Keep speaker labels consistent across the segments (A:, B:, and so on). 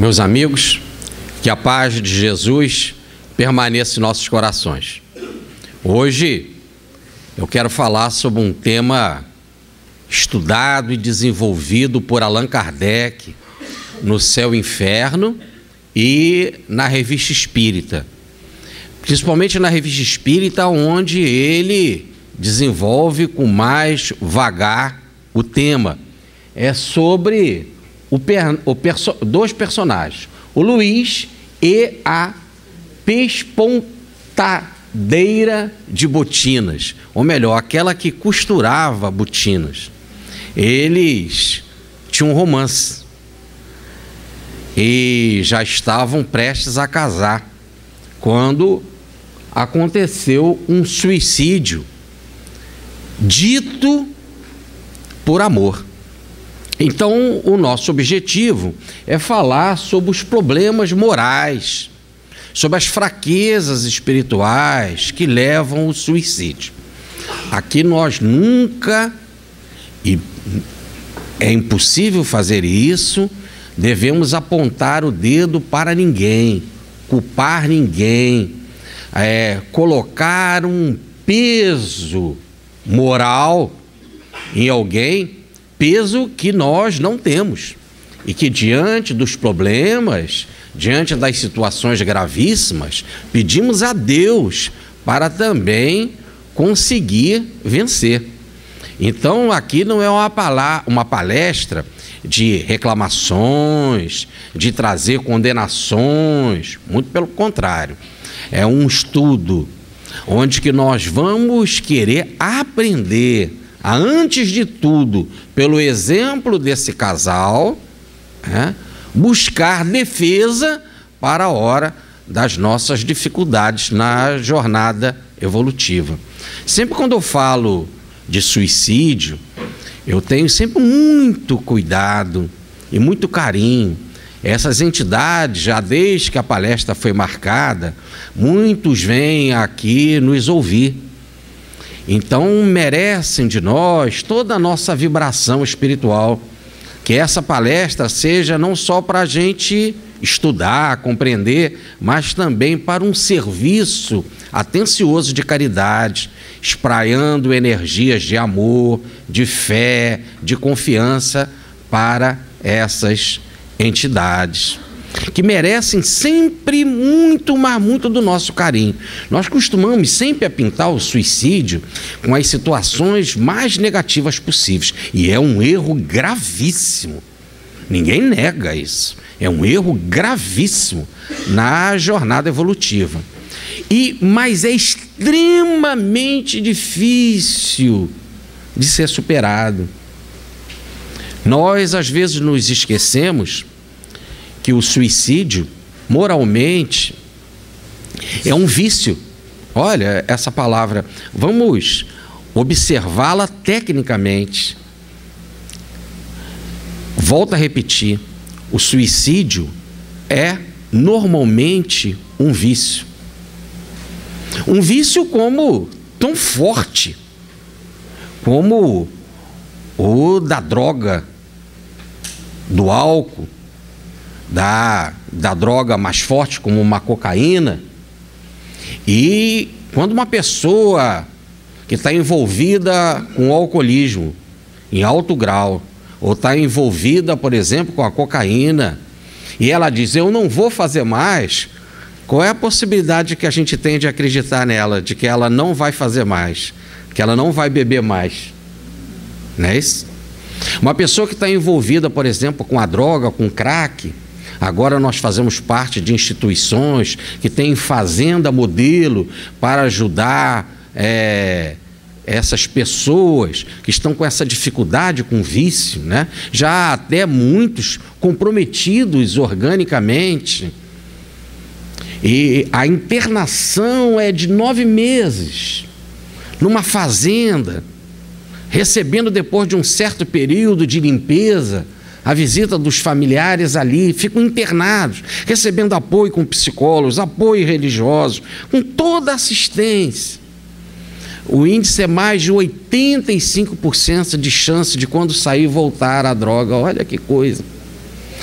A: Meus amigos, que a paz de Jesus permaneça em nossos corações. Hoje eu quero falar sobre um tema estudado e desenvolvido por Allan Kardec no Céu e Inferno e na Revista Espírita. Principalmente na Revista Espírita, onde ele desenvolve com mais vagar o tema. É sobre dois personagens, o Luiz e a pespontadeira de botinas, ou melhor, aquela que costurava botinas. Eles tinham um romance e já estavam prestes a casar quando aconteceu um suicídio dito por amor. Então, o nosso objetivo é falar sobre os problemas morais, sobre as fraquezas espirituais que levam ao suicídio. Aqui nós nunca, e é impossível fazer isso, devemos apontar o dedo para ninguém, culpar ninguém, colocar um peso moral em alguém, peso que nós não temos, e que diante dos problemas, diante das situações gravíssimas, pedimos a Deus para também conseguir vencer. Então aqui não é uma palestra de reclamações, de trazer condenações, muito pelo contrário. É um estudo onde que nós vamos querer aprender a, antes de tudo, pelo exemplo desse casal, buscar defesa para a hora das nossas dificuldades na jornada evolutiva. Sempre quando eu falo de suicídio, eu tenho sempre muito cuidado e muito carinho. Essas entidades, já desde que a palestra foi marcada, muitos vêm aqui nos ouvir. Então merecem de nós toda a nossa vibração espiritual. Que essa palestra seja não só para a gente estudar, compreender, mas também para um serviço atencioso de caridade, espraiando energias de amor, de fé, de confiança para essas entidades, que merecem sempre muito, mas muito do nosso carinho. Nós costumamos sempre pintar o suicídio com as situações mais negativas possíveis, e é um erro gravíssimo. Ninguém nega isso. É um erro gravíssimo na jornada evolutiva. Mas é extremamente difícil de ser superado. Nós, às vezes, nos esquecemos que o suicídio, moralmente, é um vício. Olha essa palavra, vamos observá-la tecnicamente. Volto a repetir, o suicídio é normalmente um vício. Um vício como tão forte como o da droga, do álcool, da droga mais forte como uma cocaína. E quando uma pessoa que está envolvida com o alcoolismo em alto grau, ou está envolvida, por exemplo, com a cocaína, e ela diz, eu não vou fazer mais, qual é a possibilidade que a gente tem de acreditar nela, de que ela não vai fazer mais, que ela não vai beber mais? Não é isso? Uma pessoa que está envolvida, por exemplo, com a droga, com crack, agora nós fazemos parte de instituições que têm fazenda modelo para ajudar essas pessoas que estão com essa dificuldade com vício, né? Já há até muitos comprometidos organicamente. E a internação é de 9 meses numa fazenda, recebendo depois de um certo período de limpeza a visita dos familiares ali, ficam internados, recebendo apoio com psicólogos, apoio religioso, com toda a assistência. O índice é mais de 85% de chance de, quando sair, voltar à droga. Olha que coisa.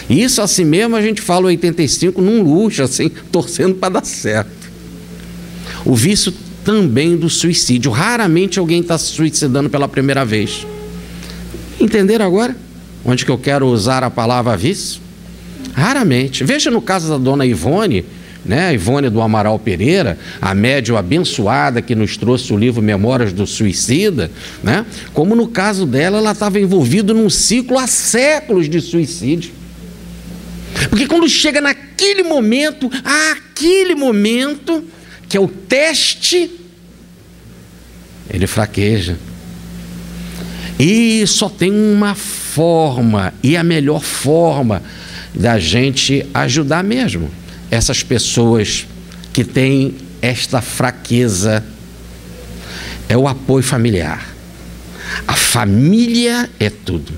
A: E isso assim mesmo a gente fala 85 num luxo, assim, torcendo para dar certo. O vício também do suicídio. Raramente alguém está se suicidando pela primeira vez. Entenderam agora? Onde que eu quero usar a palavra vício? Raramente. Veja no caso da dona Ivone, né? Ivone do Amaral Pereira, a médium abençoada que nos trouxe o livro Memórias do Suicida, né? Como no caso dela, ela estava envolvida num ciclo há séculos de suicídio. Porque quando chega naquele momento, que é o teste, ele fraqueja. E só tem uma forma, e a melhor forma da gente ajudar mesmo essas pessoas que têm esta fraqueza, é o apoio familiar. A família é tudo.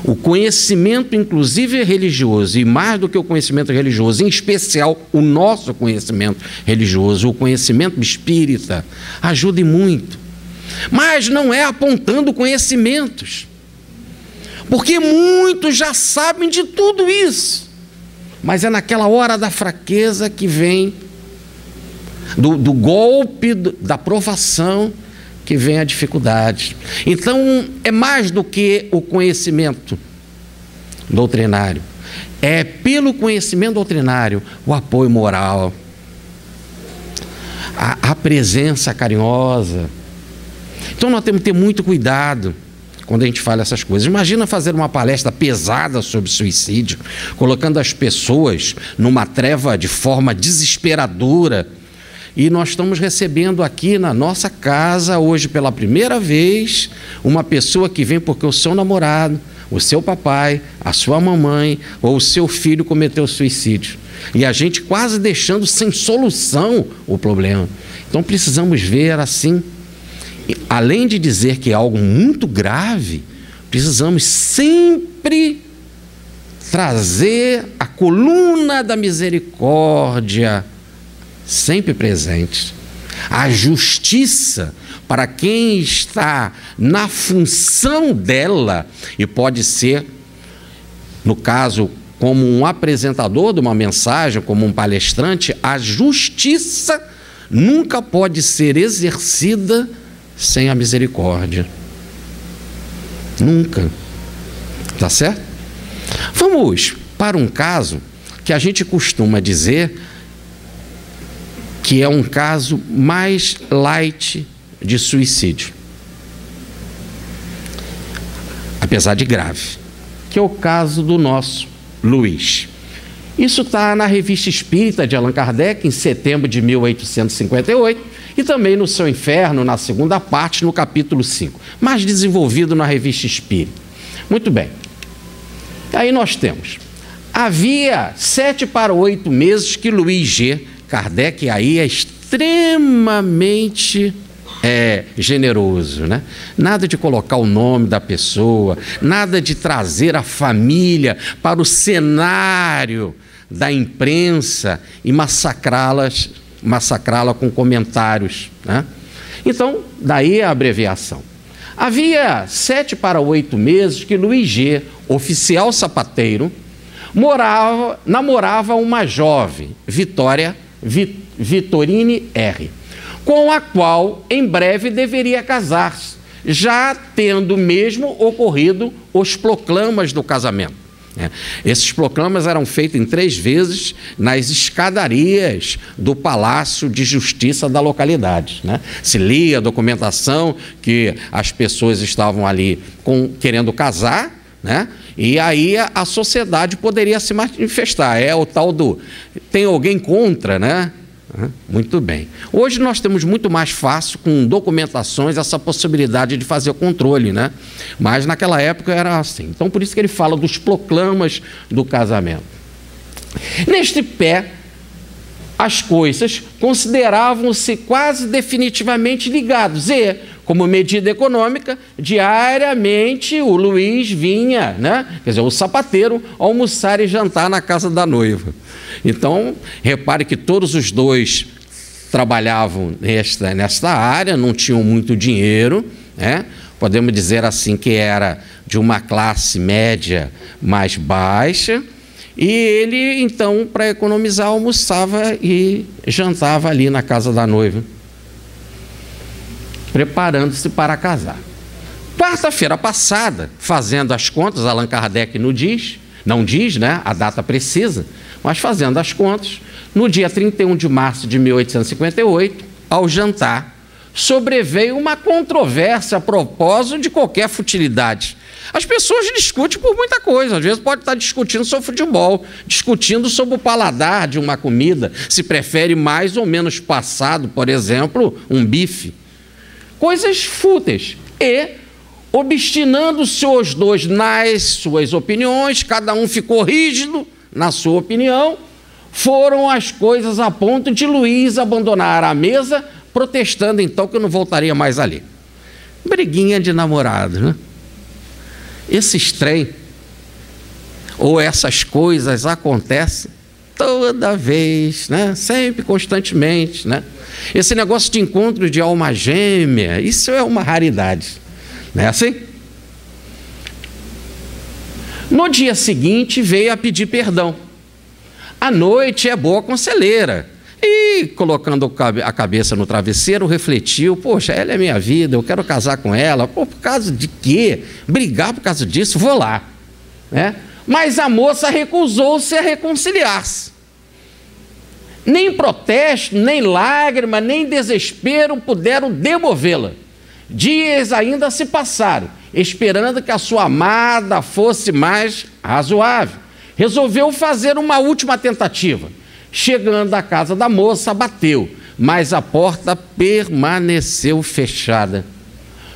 A: O conhecimento, inclusive religioso, e mais do que o conhecimento religioso, em especial o nosso conhecimento religioso, o conhecimento espírita, ajuda muito. Mas não é apontando conhecimentos, porque muitos já sabem de tudo isso, mas é naquela hora da fraqueza que vem, do golpe, da provação, que vem a dificuldade. Então, é mais do que o conhecimento doutrinário. É pelo conhecimento doutrinário o apoio moral, a presença carinhosa. Então, nós temos que ter muito cuidado quando a gente fala essas coisas. Imagina fazer uma palestra pesada sobre suicídio, colocando as pessoas numa treva de forma desesperadora. E nós estamos recebendo aqui na nossa casa, hoje pela primeira vez, uma pessoa que vem porque o seu namorado, o seu papai, a sua mamãe ou o seu filho cometeu suicídio. E a gente quase deixando sem solução o problema. Então precisamos ver assim, além de dizer que é algo muito grave, precisamos sempre trazer a coluna da misericórdia sempre presente, a justiça para quem está na função dela, e pode ser, no caso, como um apresentador de uma mensagem, como um palestrante, a justiça nunca pode ser exercida sem a misericórdia. Nunca. Tá certo? Vamos para um caso que a gente costuma dizer que é um caso mais light de suicídio, apesar de grave, que é o caso do nosso Luiz. Isso está na Revista Espírita de Allan Kardec, em setembro de 1858, e também no Seu Inferno, na segunda parte, no capítulo 5, mais desenvolvido na Revista Espírita. Muito bem. Aí nós temos, havia 7 para 8 meses que Luiz G. Kardec aí é extremamente generoso, né? Nada de colocar o nome da pessoa, nada de trazer a família para o cenário da imprensa e massacrá-la com comentários, né? Então, daí a abreviação. Havia 7 para 8 meses que Luiz G., oficial sapateiro, namorava uma jovem, Vitorine R., com a qual em breve deveria casar-se, já tendo mesmo ocorrido os proclamas do casamento. Esses proclamas eram feitos em 3 vezes nas escadarias do Palácio de Justiça da localidade, né? Se lia a documentação que as pessoas estavam ali querendo casar, né? E aí a sociedade poderia se manifestar. É o tal do tem alguém contra, né? Muito bem. Hoje nós temos muito mais fácil, com documentações, essa possibilidade de fazer o controle, né? Mas naquela época era assim. Então por isso que ele fala dos proclamas do casamento. Neste pé, as coisas consideravam-se quase definitivamente ligados e, como medida econômica, diariamente o Luiz vinha, né? Quer dizer, o sapateiro, almoçar e jantar na casa da noiva. Então, repare que todos os dois trabalhavam nesta área, não tinham muito dinheiro, né? Podemos dizer assim que era de uma classe média mais baixa, E ele, então, para economizar, almoçava e jantava ali na casa da noiva, preparando-se para casar. Quarta-feira passada, fazendo as contas, Allan Kardec não diz, né, a data precisa, mas fazendo as contas, no dia 31 de março de 1858, ao jantar, sobreveio uma controvérsia a propósito de qualquer futilidade. As pessoas discutem por muita coisa, às vezes pode estar discutindo sobre futebol, discutindo sobre o paladar de uma comida, se prefere mais ou menos passado, por exemplo, um bife. Coisas fúteis. E, obstinando-se os dois nas suas opiniões, cada um ficou rígido na sua opinião, foram as coisas a ponto de Luís abandonar a mesa, protestando então que não voltaria mais ali. Briguinha de namorado, né? Esses trem, ou essas coisas acontecem toda vez, né? Sempre, constantemente, né? Esse negócio de encontro de alma gêmea, isso é uma raridade, não é assim? No dia seguinte veio a pedir perdão. A noite é boa conselheira. E, colocando a cabeça no travesseiro, refletiu: poxa, ela é minha vida, eu quero casar com ela. Pô, por causa de quê? Brigar por causa disso? Vou lá, né? Mas a moça recusou-se a reconciliar-se. Nem protesto, nem lágrima, nem desespero puderam demovê-la. Dias ainda se passaram, esperando que a sua amada fosse mais razoável. Resolveu fazer uma última tentativa. Chegando à casa da moça, bateu, mas a porta permaneceu fechada.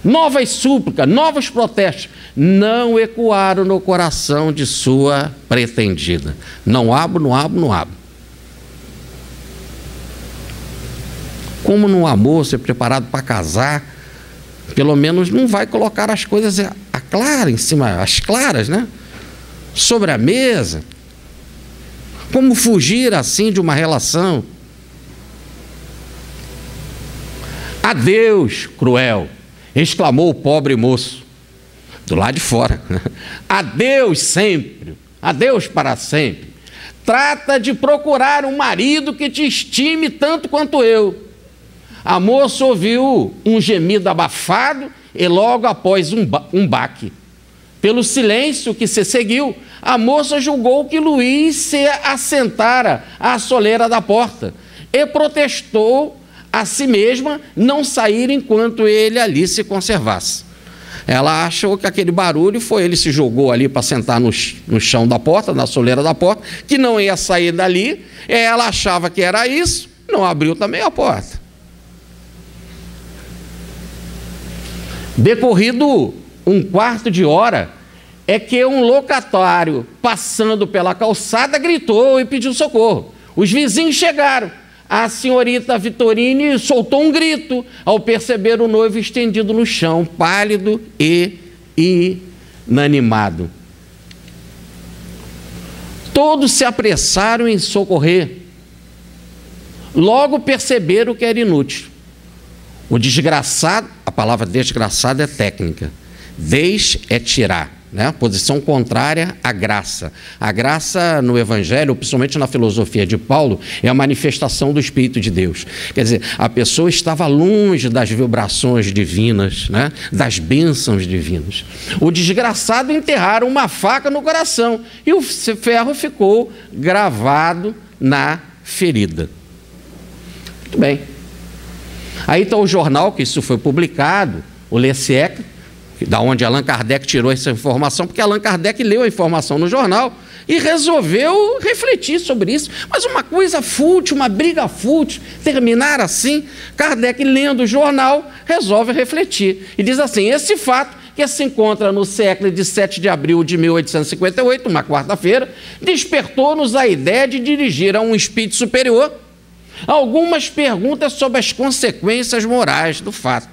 A: Novas súplicas, novos protestos não ecoaram no coração de sua pretendida. Não abro, não abro, não abro. Como no amor, ser preparado para casar, pelo menos não vai colocar as coisas em cima, as claras, né? Sobre a mesa. Como fugir assim de uma relação? Adeus, cruel, exclamou o pobre moço, do lado de fora. Adeus sempre, adeus para sempre. Trata de procurar um marido que te estime tanto quanto eu. A moça ouviu um gemido abafado e logo após um baque. Pelo silêncio que se seguiu, a moça julgou que Luís se assentara à soleira da porta e protestou a si mesma não sair enquanto ele ali se conservasse. Ela achou que aquele barulho foi, ele se jogou ali para sentar no chão da porta, na soleira da porta, que não ia sair dali, ela achava que era isso, não abriu também a porta. Decorrido um quarto de hora, é que um locatário, passando pela calçada, gritou e pediu socorro. Os vizinhos chegaram. A senhorita Vitorine soltou um grito ao perceber o noivo estendido no chão, pálido e inanimado. Todos se apressaram em socorrer. Logo perceberam que era inútil. O desgraçado, a palavra desgraçado é técnica. Des é tirar, né? Posição contrária à graça. A graça no Evangelho, principalmente na filosofia de Paulo, é a manifestação do Espírito de Deus. Quer dizer, a pessoa estava longe das vibrações divinas, né? Das bênçãos divinas. O desgraçado enterraram uma faca no coração e o ferro ficou gravado na ferida. Muito bem. Aí está o jornal, que isso foi publicado, o Le Siècle, da onde Allan Kardec tirou essa informação, porque Allan Kardec leu a informação no jornal e resolveu refletir sobre isso. Mas uma coisa fútil, uma briga fútil, terminar assim, Kardec, lendo o jornal, resolve refletir. E diz assim: esse fato, que se encontra no século de 7 de abril de 1858, uma quarta-feira, despertou-nos a ideia de dirigir a um espírito superior algumas perguntas sobre as consequências morais do fato.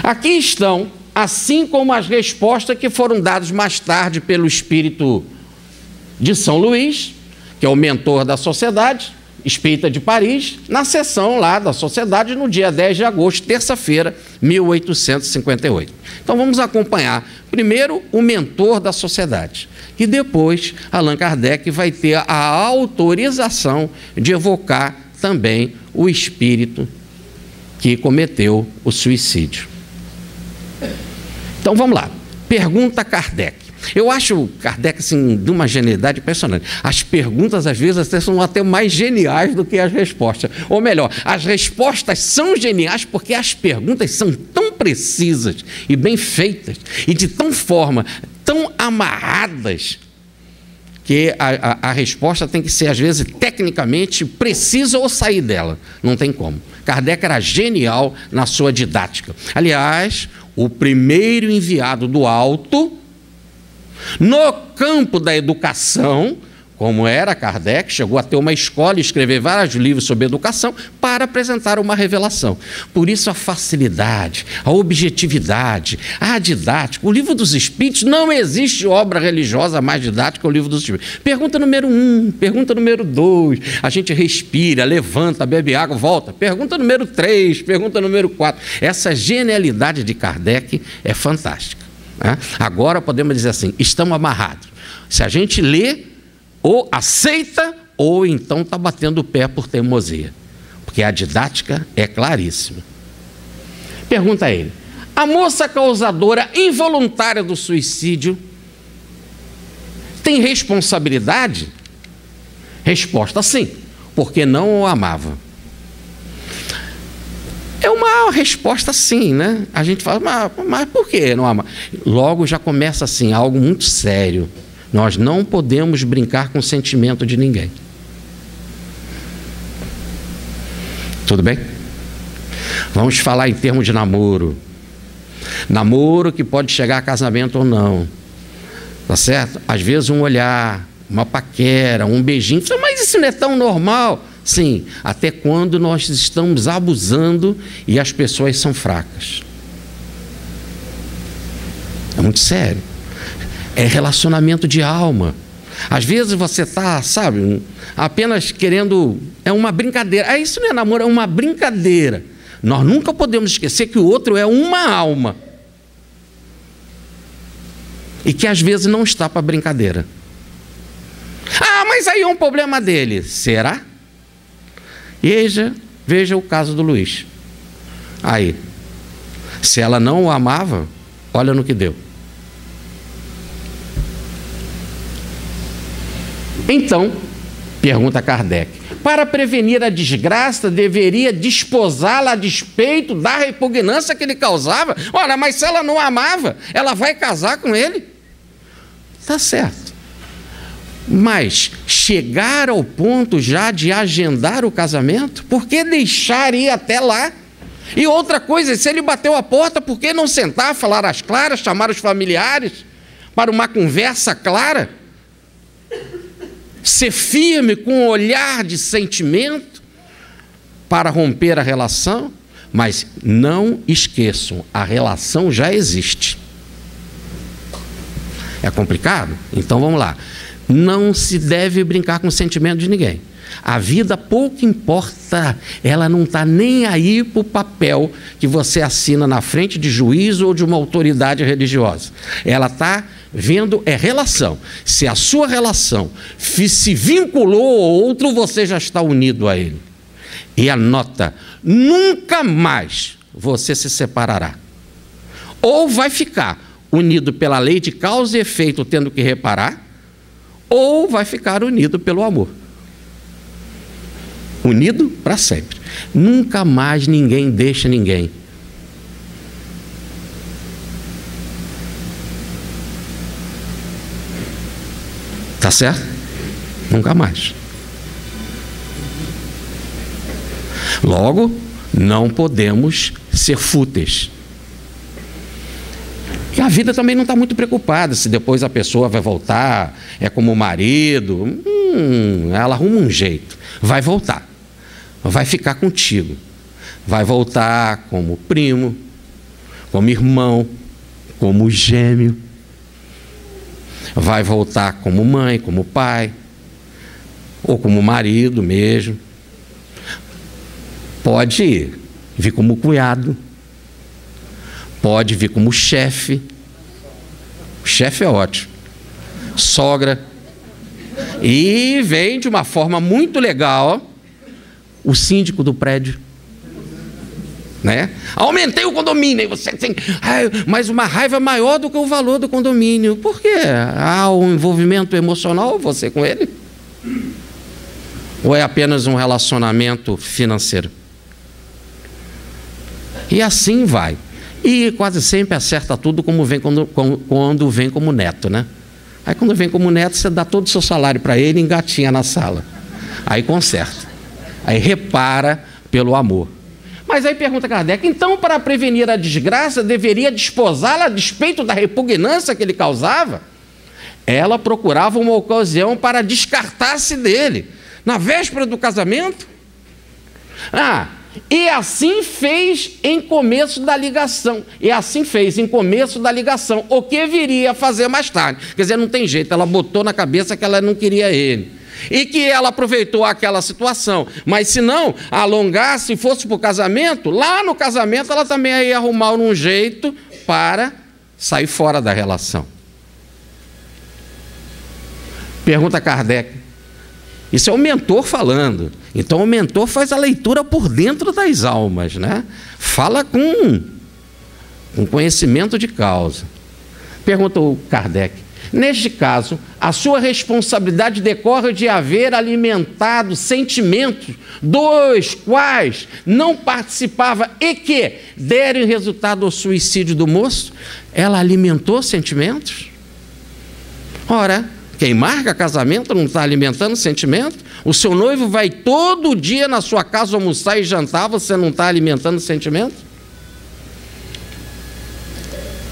A: Aqui estão, assim como as respostas que foram dadas mais tarde pelo espírito de São Luís, que é o mentor da sociedade, Espírita de Paris, na sessão lá da Sociedade, no dia 10 de agosto, terça-feira, 1858. Então vamos acompanhar primeiro o mentor da Sociedade, e depois Allan Kardec vai ter a autorização de evocar também o espírito que cometeu o suicídio. Então vamos lá. Pergunta Kardec. Eu acho Kardec assim, de uma genialidade impressionante. As perguntas, às vezes, são até mais geniais do que as respostas. Ou melhor, as respostas são geniais porque as perguntas são tão precisas e bem feitas e de tão forma, tão amarradas, que a resposta tem que ser, às vezes, tecnicamente precisa ou sair dela. Não tem como. Kardec era genial na sua didática. Aliás, o primeiro enviado do alto no campo da educação, como era Kardec, chegou a ter uma escola e escrever vários livros sobre educação para apresentar uma revelação. Por isso a facilidade, a objetividade, a didática. O Livro dos Espíritos, não existe obra religiosa mais didática que o Livro dos Espíritos. Pergunta número 1, pergunta número 2, a gente respira, levanta, bebe água, volta. Pergunta número 3, pergunta número 4. Essa genialidade de Kardec é fantástica. Né? Agora podemos dizer assim, estamos amarrados. Se a gente lê, ou aceita, ou então está batendo o pé por teimosia. Porque a didática é claríssima. Pergunta a ele: a moça causadora involuntária do suicídio tem responsabilidade? Resposta: sim, porque não o amava. É uma resposta sim, né? A gente fala, mas por que não ama? Logo já começa assim, algo muito sério. Nós não podemos brincar com o sentimento de ninguém. Tudo bem? Vamos falar em termos de namoro. Namoro que pode chegar a casamento ou não. Tá certo? Às vezes um olhar, uma paquera, um beijinho. Mas isso não é tão normal. Sim, até quando nós estamos abusando e as pessoas são fracas. É muito sério. É relacionamento de alma. Às vezes você está, sabe, apenas querendo... É uma brincadeira. Isso não é namoro, é uma brincadeira. Nós nunca podemos esquecer que o outro é uma alma. E que às vezes não está para brincadeira. Ah, mas aí é um problema dele. Será? Veja o caso do Luiz. Aí, se ela não o amava, olha no que deu. Então, pergunta Kardec, para prevenir a desgraça, deveria desposá-la a despeito da repugnância que ele causava? Ora, mas se ela não amava, ela vai casar com ele? Tá certo. Mas chegar ao ponto já de agendar o casamento? Por que deixar ir até lá? E outra coisa, se ele bateu a porta, por que não sentar, falar às claras, chamar os familiares para uma conversa clara? Ser firme com um olhar de sentimento para romper a relação? Mas não esqueçam, a relação já existe. É complicado? Então vamos lá. Não se deve brincar com o sentimento de ninguém. A vida pouco importa, ela não está nem aí para o papel que você assina na frente de juiz ou de uma autoridade religiosa. Ela está vendo, é relação. Se a sua relação se vinculou ao outro, você já está unido a ele. E anota, nunca mais você se separará. Ou vai ficar unido pela lei de causa e efeito, tendo que reparar, ou vai ficar unido pelo amor. Unido para sempre. Nunca mais ninguém deixa ninguém. Tá certo? Nunca mais. Logo, não podemos ser fúteis. E a vida também não está muito preocupada se depois a pessoa vai voltar, é como o marido, ela arruma um jeito, vai voltar, vai ficar contigo, vai voltar como primo, como irmão, como gêmeo, vai voltar como mãe, como pai, ou como marido mesmo, Pode vir como cunhado, pode vir como chefe. O chefe é ótimo. Sogra. E vem de uma forma muito legal o síndico do prédio, né? Aumentei o condomínio, e você tem mas uma raiva maior do que o valor do condomínio. Por quê? Há um envolvimento emocional você com ele? Ou é apenas um relacionamento financeiro? E assim vai. E quase sempre acerta tudo quando vem como neto, né? Aí quando vem como neto, você dá todo o seu salário para ele e engatinha na sala. Aí conserta. Aí repara pelo amor. Mas aí pergunta Kardec, então para prevenir a desgraça, deveria desposá-la a despeito da repugnância que ele causava? Ela procurava uma ocasião para descartar-se dele, na véspera do casamento? E assim fez em começo da ligação. O que viria a fazer mais tarde. Quer dizer, não tem jeito, ela botou na cabeça que ela não queria ele. E que ela aproveitou aquela situação. Mas se não alongasse e fosse para o casamento, lá no casamento ela também ia arrumar um jeito para sair fora da relação. Pergunta Kardec. Isso é o mentor falando. Então o mentor faz a leitura por dentro das almas, né? Fala com conhecimento de causa. Pergunta o Kardec. Neste caso, a sua responsabilidade decorre de haver alimentado sentimentos dos quais não participava e que deram resultado ao suicídio do moço? Ela alimentou sentimentos? Ora, quem marca casamento não está alimentando sentimento? O seu noivo vai todo dia na sua casa almoçar e jantar, você não está alimentando sentimento?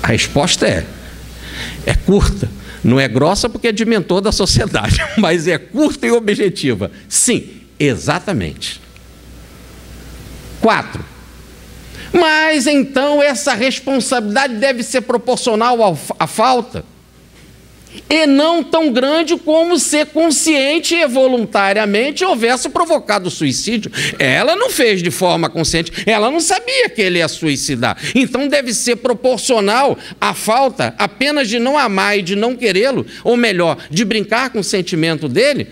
A: A resposta é curta. Não é grossa porque é de mentor da sociedade, mas é curta e objetiva. Sim, exatamente. 4. Mas então essa responsabilidade deve ser proporcional à falta? E não tão grande como se consciente e voluntariamente houvesse provocado o suicídio. Ela não fez de forma consciente, ela não sabia que ele ia suicidar. Então deve ser proporcional à falta apenas de não amar e de não querê-lo, ou melhor, de brincar com o sentimento dele?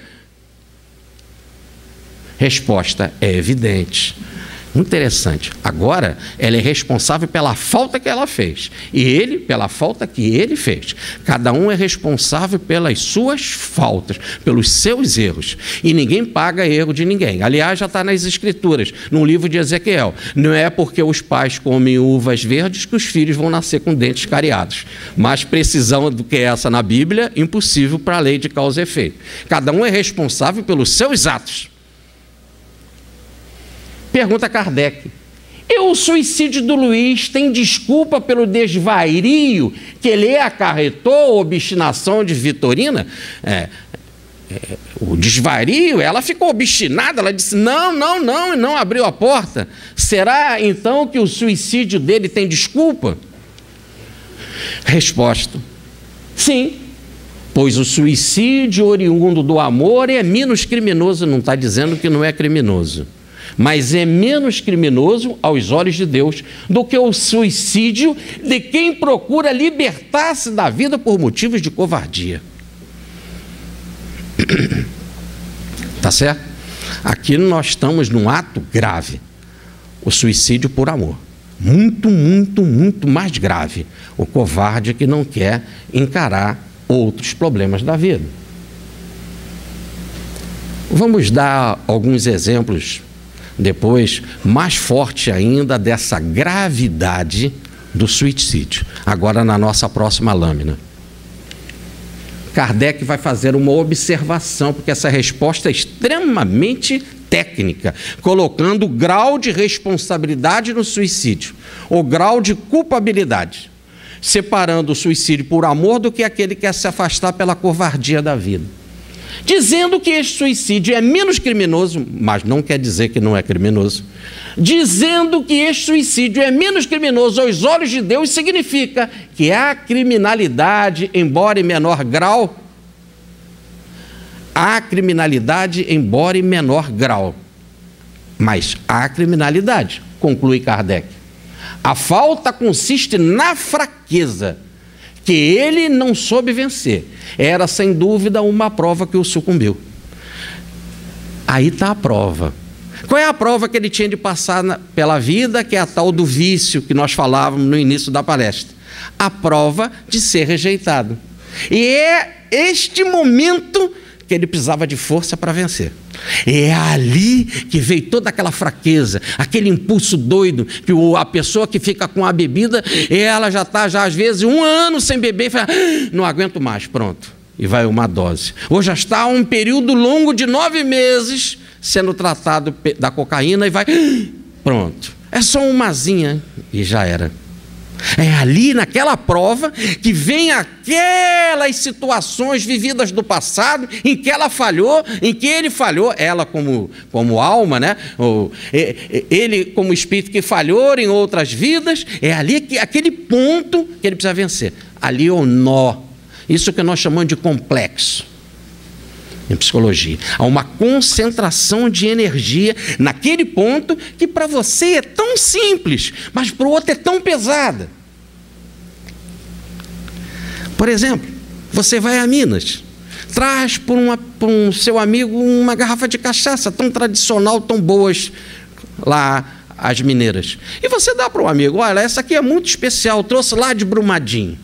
A: Resposta é evidente. Interessante. Agora, ela é responsável pela falta que ela fez. E ele, pela falta que ele fez. Cada um é responsável pelas suas faltas, pelos seus erros. E ninguém paga erro de ninguém. Aliás, já está nas Escrituras, no livro de Ezequiel. Não é porque os pais comem uvas verdes que os filhos vão nascer com dentes cariados. Mais precisão do que essa na Bíblia, impossível para a lei de causa e efeito. Cada um é responsável pelos seus atos. Pergunta Kardec. E o suicídio do Luiz tem desculpa pelo desvario que lhe acarretou, obstinação de Vitorina? O desvario, ela ficou obstinada, ela disse não abriu a porta. Será então que o suicídio dele tem desculpa? Resposta. Sim. Pois o suicídio oriundo do amor é menos criminoso, não está dizendo que não é criminoso, mas é menos criminoso aos olhos de Deus do que o suicídio de quem procura libertar-se da vida por motivos de covardia. Tá certo? Aqui nós estamos num ato grave, o suicídio por amor. Muito, muito, muito mais grave. O covarde que não quer encarar outros problemas da vida. Vamos dar alguns exemplos depois, mais forte ainda, dessa gravidade do suicídio. Agora na nossa próxima lâmina. Kardec vai fazer uma observação, porque essa resposta é extremamente técnica, colocando o grau de responsabilidade no suicídio, o grau de culpabilidade, separando o suicídio por amor do que aquele que quer se afastar pela covardia da vida. Dizendo que este suicídio é menos criminoso, mas não quer dizer que não é criminoso. Dizendo que este suicídio é menos criminoso aos olhos de Deus, significa que a criminalidade, embora em menor grau, Mas há criminalidade, conclui Kardec. A falta consiste na fraqueza, que ele não soube vencer. Era, sem dúvida, uma prova que o sucumbiu. Aí está a prova. Qual é a prova que ele tinha de passar pela vida, que é a tal do vício que nós falávamos no início da palestra? A prova de ser rejeitado. E é este momento que ele precisava de força para vencer. É ali que veio toda aquela fraqueza, aquele impulso doido, que a pessoa que fica com a bebida, ela já está, às vezes, 1 ano sem beber e fala, não aguento mais, pronto, e vai uma dose. Ou já está um período longo de 9 meses sendo tratado da cocaína e vai, pronto, é só umazinha e já era. É ali naquela prova que vem aquelas situações vividas do passado em que ela falhou, em que ele falhou, ela como alma, né? Ele como espírito que falhou em outras vidas. É ali que aquele ponto que ele precisa vencer. Ali é o nó, isso que nós chamamos de complexo em psicologia. Há uma concentração de energia naquele ponto que para você é tão simples, mas para o outro é tão pesada. Por exemplo, você vai a Minas, traz por um seu amigo uma garrafa de cachaça tão tradicional, tão boas lá as mineiras. E você dá para um amigo, olha, essa aqui é muito especial, trouxe lá de Brumadinho.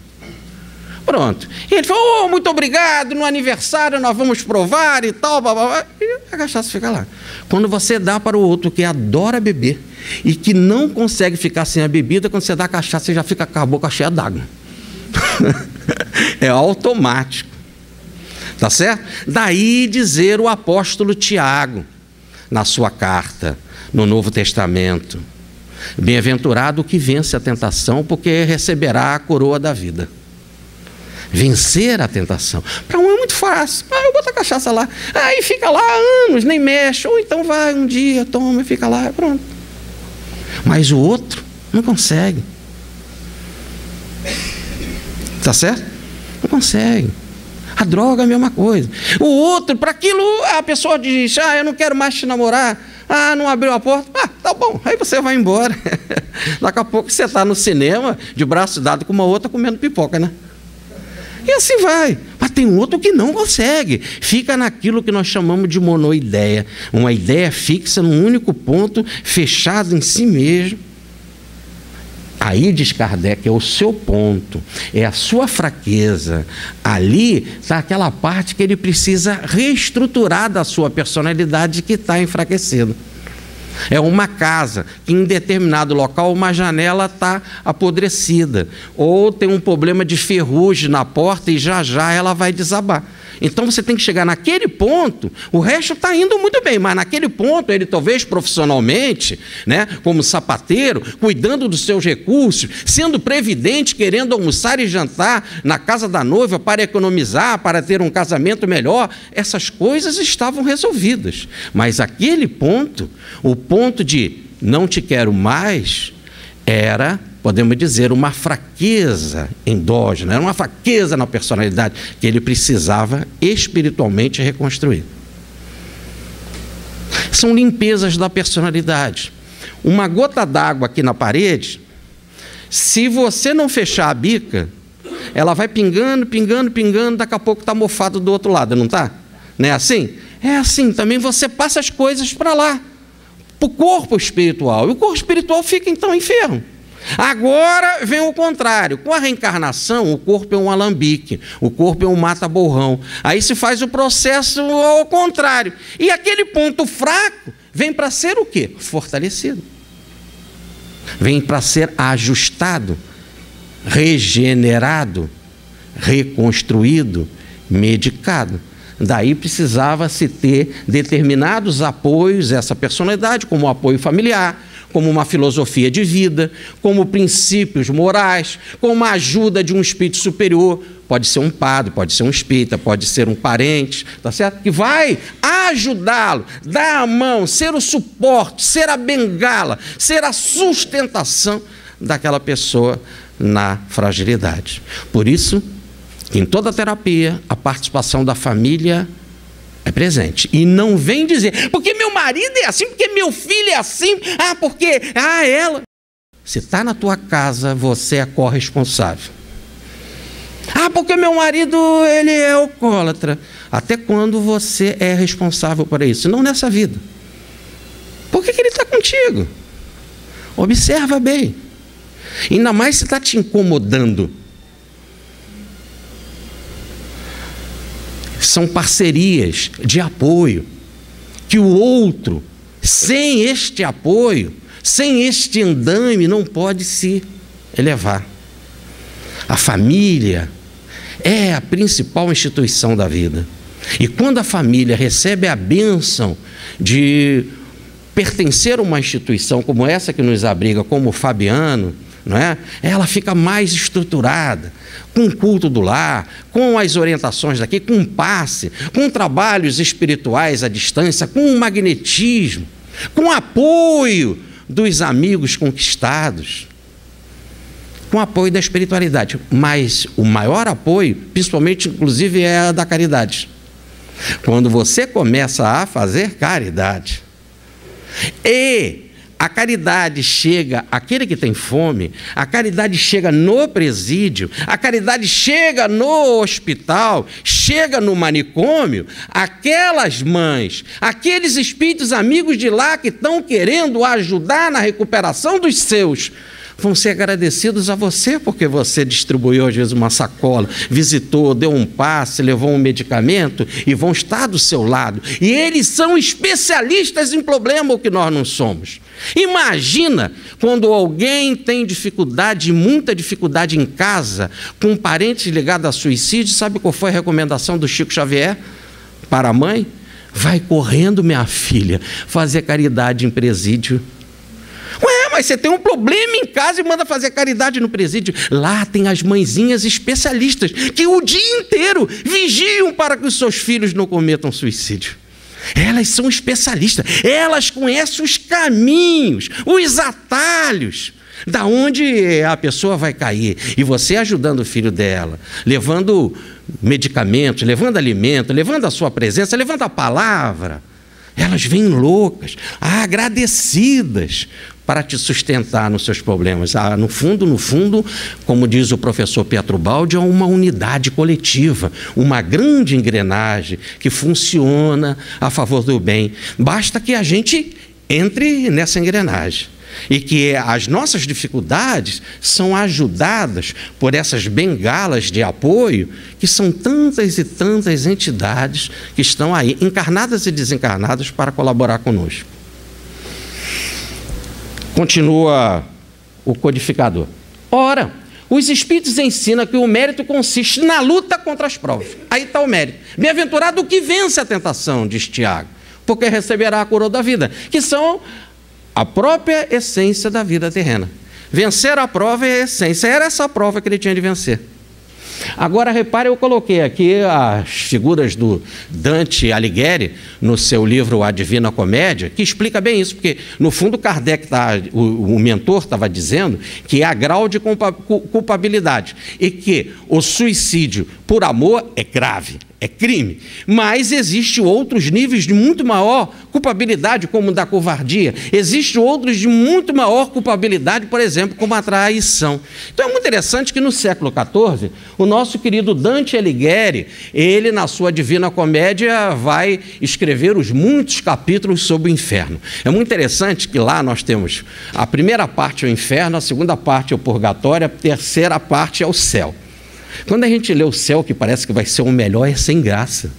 A: Pronto. E ele falou, muito obrigado, no aniversário nós vamos provar e tal, blá, blá, blá. E a cachaça fica lá. Quando você dá para o outro que adora beber e que não consegue ficar sem a bebida, quando você dá a cachaça, você já fica com a boca cheia d'água. É automático. Tá certo? Daí dizer o apóstolo Tiago, na sua carta, no Novo Testamento, bem-aventurado o que vence a tentação, porque receberá a coroa da vida. Vencer a tentação. Para um é muito fácil. Eu boto a cachaça lá. Aí fica lá anos, nem mexe. Ou então vai um dia, toma e fica lá, pronto. Mas o outro não consegue. Tá certo? Não consegue. A droga é a mesma coisa. O outro, para aquilo, a pessoa diz, eu não quero mais te namorar. Não abriu a porta. Tá bom. Aí você vai embora. Daqui a pouco você está no cinema, de braço dado com uma outra, comendo pipoca, né? E assim vai. Mas tem outro que não consegue. Fica naquilo que nós chamamos de monoideia. Uma ideia fixa num único ponto, fechado em si mesmo. Aí, diz Kardec, é o seu ponto, é a sua fraqueza. Ali está aquela parte que ele precisa reestruturar da sua personalidade que está enfraquecida. É uma casa que em determinado local uma janela está apodrecida, ou tem um problema de ferrugem na porta e já ela vai desabar. Então você tem que chegar naquele ponto, o resto está indo muito bem, mas naquele ponto ele talvez profissionalmente, né, como sapateiro, cuidando dos seus recursos, sendo previdente, querendo almoçar e jantar na casa da noiva para economizar, para ter um casamento melhor, essas coisas estavam resolvidas. Mas aquele ponto, o ponto de não te quero mais, era, podemos dizer, uma fraqueza endógena, era uma fraqueza na personalidade que ele precisava espiritualmente reconstruir. São limpezas da personalidade. Uma gota d'água aqui na parede, se você não fechar a bica, ela vai pingando, pingando, pingando, daqui a pouco está mofado do outro lado, não está? Não é assim? É assim, também você passa as coisas para lá, para o corpo espiritual, e o corpo espiritual fica então enfermo. Agora vem o contrário, com a reencarnação o corpo é um alambique, o corpo é um mata-borrão, aí se faz o processo ao contrário, e aquele ponto fraco vem para ser o quê? Fortalecido, vem para ser ajustado, regenerado, reconstruído, medicado. Daí precisava-se ter determinados apoios, essa personalidade, como o apoio familiar, como uma filosofia de vida, como princípios morais, como a ajuda de um espírito superior. Pode ser um padre, pode ser um espírita, pode ser um parente, tá certo? Que vai ajudá-lo, dar a mão, ser o suporte, ser a bengala, ser a sustentação daquela pessoa na fragilidade. Por isso, em toda a terapia, a participação da família é É presente. E não vem dizer, porque meu marido é assim, porque meu filho é assim, porque ela. Se está na tua casa, você é corresponsável. Porque meu marido, ele é alcoólatra. Até quando você é responsável por isso? Não nessa vida. Por que ele está contigo? Observa bem. Ainda mais se está te incomodando. São parcerias de apoio, que o outro, sem este apoio, sem este andaime, não pode se elevar. A família é a principal instituição da vida. E quando a família recebe a bênção de pertencer a uma instituição como essa que nos abriga, como o Fabiano, não é? Ela fica mais estruturada, com o culto do lar, com as orientações daqui, com um passe, com trabalhos espirituais à distância, com um magnetismo, com o apoio dos amigos conquistados, com o apoio da espiritualidade. Mas o maior apoio, principalmente, inclusive, é a da caridade. Quando você começa a fazer caridade, e a caridade chega àquele que tem fome, a caridade chega no presídio, a caridade chega no hospital, chega no manicômio, aquelas mães, aqueles espíritos amigos de lá que estão querendo ajudar na recuperação dos seus, vão ser agradecidos a você, porque você distribuiu às vezes uma sacola, visitou, deu um passe, levou um medicamento, e vão estar do seu lado. E eles são especialistas em problema, o que nós não somos. Imagina quando alguém tem dificuldade, muita dificuldade em casa, com parentes ligados a suicídio. Sabe qual foi a recomendação do Chico Xavier para a mãe? Vai correndo, minha filha, fazer caridade em presídio. Mas você tem um problema em casa e manda fazer caridade no presídio. Lá tem as mãezinhas especialistas que o dia inteiro vigiam para que os seus filhos não cometam suicídio. Elas são especialistas, elas conhecem os caminhos, os atalhos, da onde a pessoa vai cair. E você ajudando o filho dela, levando medicamentos, levando alimento, levando a sua presença, levando a palavra, elas vêm loucas, agradecidas, para te sustentar nos seus problemas. No fundo, como diz o professor Pietro Baldi, é uma unidade coletiva, uma grande engrenagem que funciona a favor do bem. Basta que a gente entre nessa engrenagem e que as nossas dificuldades são ajudadas por essas bengalas de apoio, que são tantas e tantas entidades que estão aí, encarnadas e desencarnadas, para colaborar conosco. Continua o codificador. Ora, os Espíritos ensinam que o mérito consiste na luta contra as provas. Aí está o mérito. Bem-aventurado o que vence a tentação, diz Tiago, porque receberá a coroa da vida, que são a própria essência da vida terrena. Vencer a prova é a essência. Era essa a prova que ele tinha de vencer. Agora, repare, eu coloquei aqui as figuras do Dante Alighieri, no seu livro A Divina Comédia, que explica bem isso, porque, no fundo, Kardec, o mentor, estava dizendo que há grau de culpabilidade, e que o suicídio por amor é grave, é crime, mas existem outros níveis de muito maior culpabilidade, como o da covardia. Existem outros de muito maior culpabilidade, por exemplo, como a traição. Então é muito interessante que no século XIV, o nosso querido Dante Alighieri, ele na sua Divina Comédia vai escrever os muitos capítulos sobre o inferno. É muito interessante que lá nós temos a primeira parte é o inferno, a segunda parte é o purgatório, a terceira parte é o céu. Quando a gente lê o céu, que parece que vai ser o melhor, é sem graça.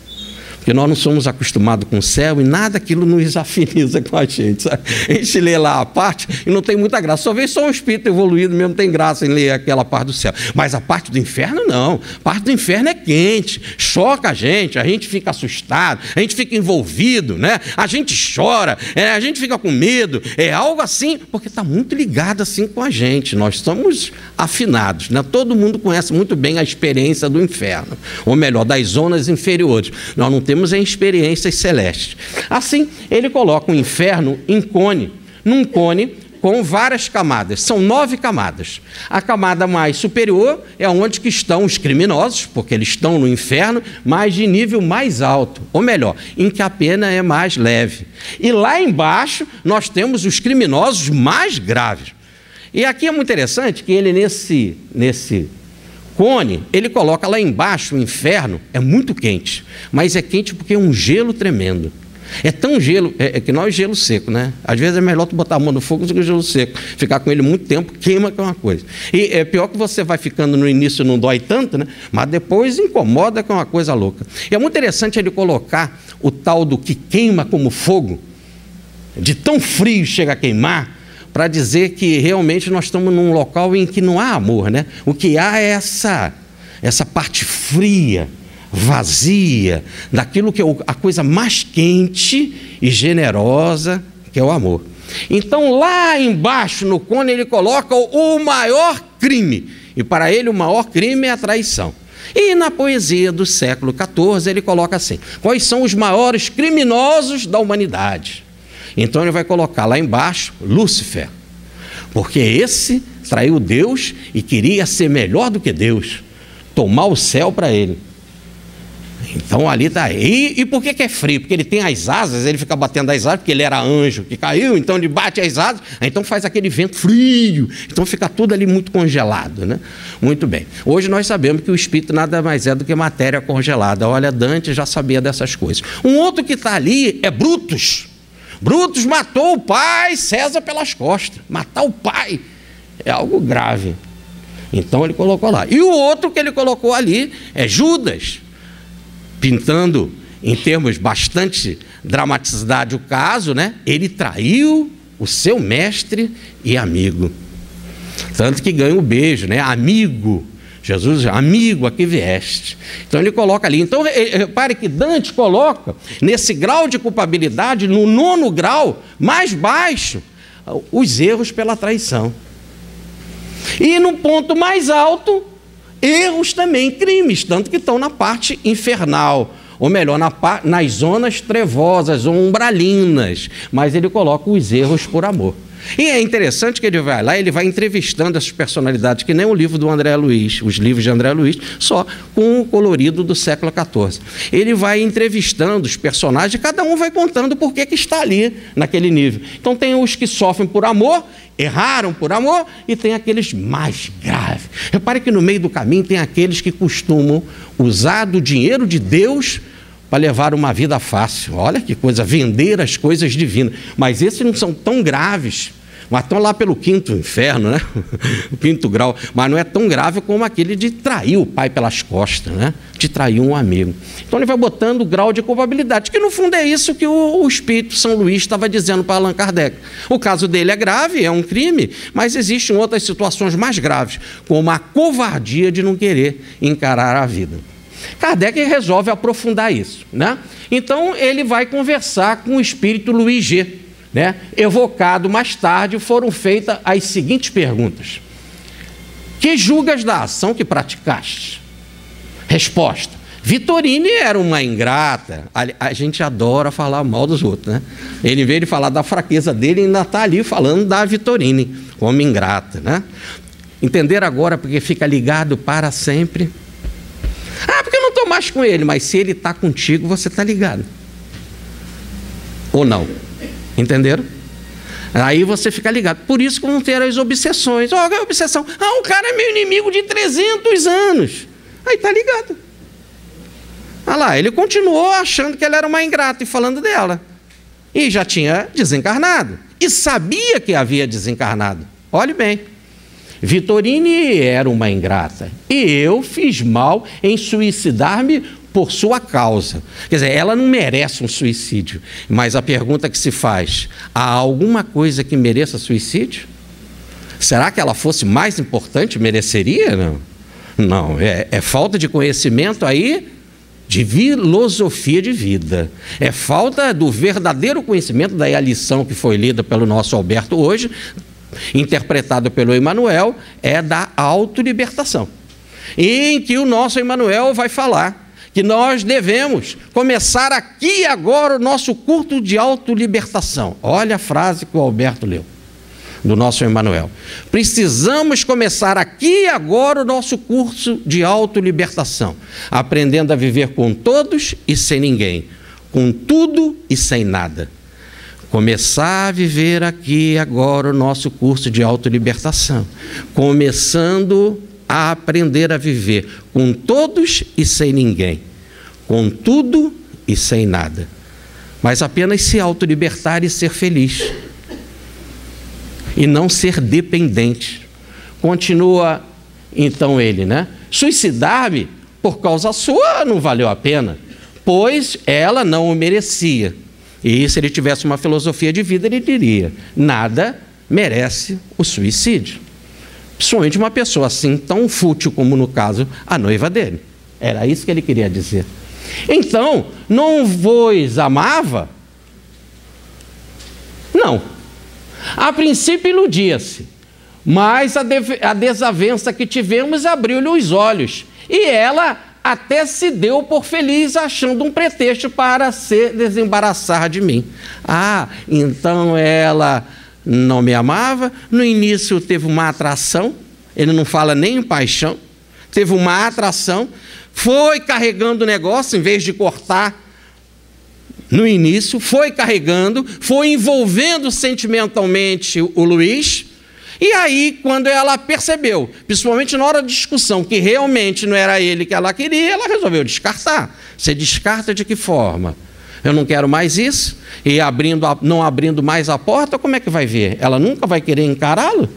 A: Porque nós não somos acostumados com o céu e nada aquilo nos afiniza com a gente, sabe? A gente lê lá a parte e não tem muita graça. Só vê só um espírito evoluído mesmo tem graça em ler aquela parte do céu. Mas a parte do inferno, não. A parte do inferno é quente, choca a gente fica assustado, a gente fica envolvido, né? A gente chora, a gente fica com medo. É algo assim, porque está muito ligado assim com a gente. Nós somos afinados, né? Todo mundo conhece muito bem a experiência do inferno, ou melhor, das zonas inferiores. Nós não temos em experiências celestes. Assim, ele coloca o inferno em cone. Num cone com várias camadas. São 9 camadas. A camada mais superior é onde que estão os criminosos, porque eles estão no inferno, mas de nível mais alto. Ou melhor, em que a pena é mais leve. E lá embaixo nós temos os criminosos mais graves. E aqui é muito interessante que ele nesse cone, ele coloca lá embaixo o inferno, é muito quente, mas é quente porque é um gelo tremendo. É tão gelo, que não é gelo seco, né? Às vezes é melhor tu botar a mão no fogo do que o gelo seco. Ficar com ele muito tempo, queima, que é uma coisa. E é pior que você vai ficando no início, não dói tanto, né? Mas depois incomoda, que é uma coisa louca. E é muito interessante ele colocar o tal do que queima como fogo, de tão frio chega a queimar, para dizer que realmente nós estamos num local em que não há amor, né? O que há é essa parte fria, vazia, daquilo que é a coisa mais quente e generosa, que é o amor. Então, lá embaixo no cone, ele coloca o maior crime, e para ele o maior crime é a traição. E na poesia do século XIV, ele coloca assim: quais são os maiores criminosos da humanidade? Então ele vai colocar lá embaixo Lúcifer, porque esse traiu Deus e queria ser melhor do que Deus, tomar o céu para ele. Então ali está. E por que é frio? Porque ele tem as asas, ele fica batendo as asas, porque ele era anjo que caiu, então ele bate as asas, então faz aquele vento frio, então fica tudo ali muito congelado, né? Muito bem. Hoje nós sabemos que o espírito nada mais é do que matéria congelada. Olha, Dante já sabia dessas coisas. Um outro que está ali é Brutus. Brutus matou o pai, César pelas costas. Matar o pai é algo grave. Então ele colocou lá. E o outro que ele colocou ali é Judas, pintando em termos bastante dramaticidade o caso, né? Ele traiu o seu mestre e amigo. Tanto que ganha o beijo, né? Amigo. Jesus, amigo, aqui vieste. Então ele coloca ali. Então repare que Dante coloca nesse grau de culpabilidade, no 9º grau, mais baixo, os erros pela traição. E no ponto mais alto, erros também, crimes, tanto que estão na parte infernal, ou melhor, nas zonas trevosas ou umbralinas, mas ele coloca os erros por amor. E é interessante que ele vai lá, ele vai entrevistando essas personalidades, que nem o livro do André Luiz, os livros de André Luiz, só com o colorido do século XIV. Ele vai entrevistando os personagens, cada um vai contando por que está ali, naquele nível. Então tem os que sofrem por amor, erraram por amor, e tem aqueles mais graves. Repare que no meio do caminho tem aqueles que costumam usar do dinheiro de Deus para levar uma vida fácil. Olha que coisa, vender as coisas divinas. Mas esses não são tão graves, mas estão lá pelo 5º inferno, né? O 5º grau. Mas não é tão grave como aquele de trair o pai pelas costas, né? De trair um amigo. Então ele vai botando o grau de culpabilidade, que no fundo é isso que o Espírito São Luís estava dizendo para Allan Kardec. O caso dele é grave, é um crime, mas existem outras situações mais graves, como a covardia de não querer encarar a vida. Kardec resolve aprofundar isso, né? Então ele vai conversar com o espírito Luís G, né? Evocado mais tarde, foram feitas as seguintes perguntas: que julgas da ação que praticaste? Resposta: Vitorine era uma ingrata. A gente adora falar mal dos outros, né? Ele, em vez de falar da fraqueza dele, ainda está ali falando da Vitorine como ingrata, né? Entenderam agora porque fica ligado para sempre? Porque eu não estou mais com ele, mas se ele está contigo, você está ligado. Ou não? Entenderam? Aí você fica ligado. Por isso que não ter as obsessões. Olha a obsessão. O cara é meu inimigo de 300 anos. Aí está ligado. Olha lá, ele continuou achando que ela era uma ingrata e falando dela. E já tinha desencarnado. E sabia que havia desencarnado. Olhe bem. Vitorine era uma ingrata e eu fiz mal em suicidar-me por sua causa. Quer dizer, ela não merece um suicídio, mas a pergunta que se faz: há alguma coisa que mereça suicídio? Será que ela fosse mais importante, mereceria? Não, não, é falta de conhecimento aí de filosofia de vida. É falta do verdadeiro conhecimento, daí a lição que foi lida pelo nosso Alberto hoje, interpretado pelo Emmanuel, é da autolibertação, em que o nosso Emmanuel vai falar que nós devemos começar aqui e agora o nosso curso de autolibertação. Olha a frase que o Alberto leu. do nosso Emmanuel. Precisamos começar aqui e agora o nosso curso de autolibertação, aprendendo a viver com todos e sem ninguém, com tudo e sem nada. Começar a viver aqui e agora o nosso curso de autolibertação, começando a aprender a viver com todos e sem ninguém, com tudo e sem nada, mas apenas se autolibertar e ser feliz. E não ser dependente. Continua então ele, né? Suicidar-me por causa sua não valeu a pena, pois ela não o merecia. E se ele tivesse uma filosofia de vida, ele diria: nada merece o suicídio. Principalmente uma pessoa assim, tão fútil como no caso a noiva dele. Era isso que ele queria dizer. Então, não vos amava? Não. A princípio iludia-se, mas a desavença que tivemos abriu-lhe os olhos, e ela até se deu por feliz, achando um pretexto para se desembaraçar de mim. Ah, então ela não me amava? No início teve uma atração, ele não fala nem em paixão, teve uma atração, foi carregando o negócio, em vez de cortar no início, foi carregando, foi envolvendo sentimentalmente o Luiz, e aí, quando ela percebeu, principalmente na hora da discussão, que realmente não era ele que ela queria, ela resolveu descartar. Você descarta de que forma? Eu não quero mais isso, e não abrindo mais a porta, como é que vai ver? Ela nunca vai querer encará-lo?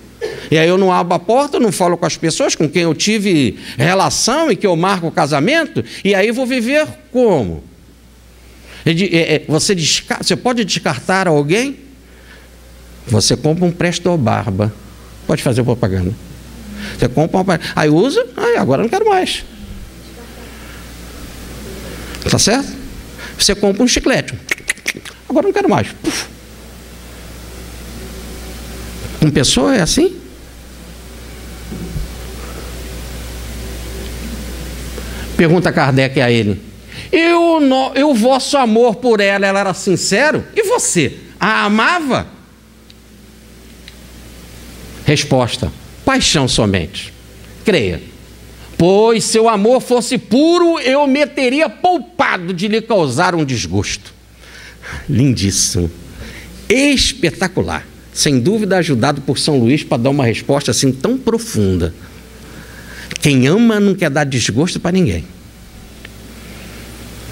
A: E aí eu não abro a porta, não falo com as pessoas com quem eu tive relação e que eu marco o casamento, e aí vou viver como? Você pode descartar alguém? Você compra um Presto Barba. Pode fazer propaganda. Você compra uma... Aí usa, agora não quero mais. Tá certo? Você compra um chiclete. Agora não quero mais. Puf. Com pessoa é assim? Pergunta Kardec a ele: e o vosso amor por ela era sincero? E você, a amava? Resposta: paixão somente. Creia. Pois se o amor fosse puro, eu me teria poupado de lhe causar um desgosto. Lindíssimo. Espetacular. Sem dúvida ajudado por São Luís para dar uma resposta assim tão profunda. Quem ama não quer dar desgosto para ninguém.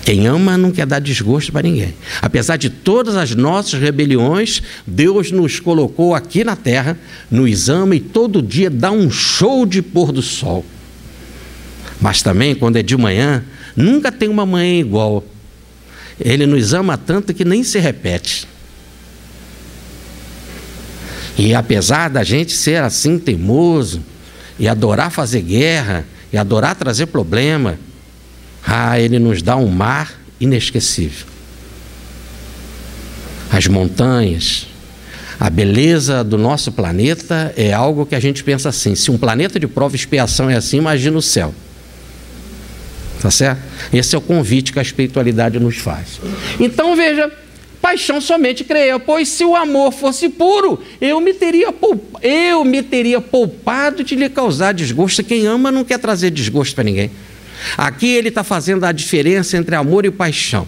A: Quem ama não quer dar desgosto para ninguém. Apesar de todas as nossas rebeliões, Deus nos colocou aqui na terra, nos ama e todo dia dá um show de pôr do sol. Mas também, quando é de manhã, nunca tem uma manhã igual. Ele nos ama tanto que nem se repete. E apesar da gente ser assim teimoso, e adorar fazer guerra, e adorar trazer problema, ele nos dá um mar inesquecível. As montanhas, a beleza do nosso planeta é algo que a gente pensa assim: se um planeta de prova e expiação é assim, imagina o céu. Tá certo? Esse é o convite que a espiritualidade nos faz. Então veja, paixão somente creia, pois se o amor fosse puro, eu me teria poupado de lhe causar desgosto. Quem ama não quer trazer desgosto para ninguém. Aqui ele está fazendo a diferença entre amor e paixão.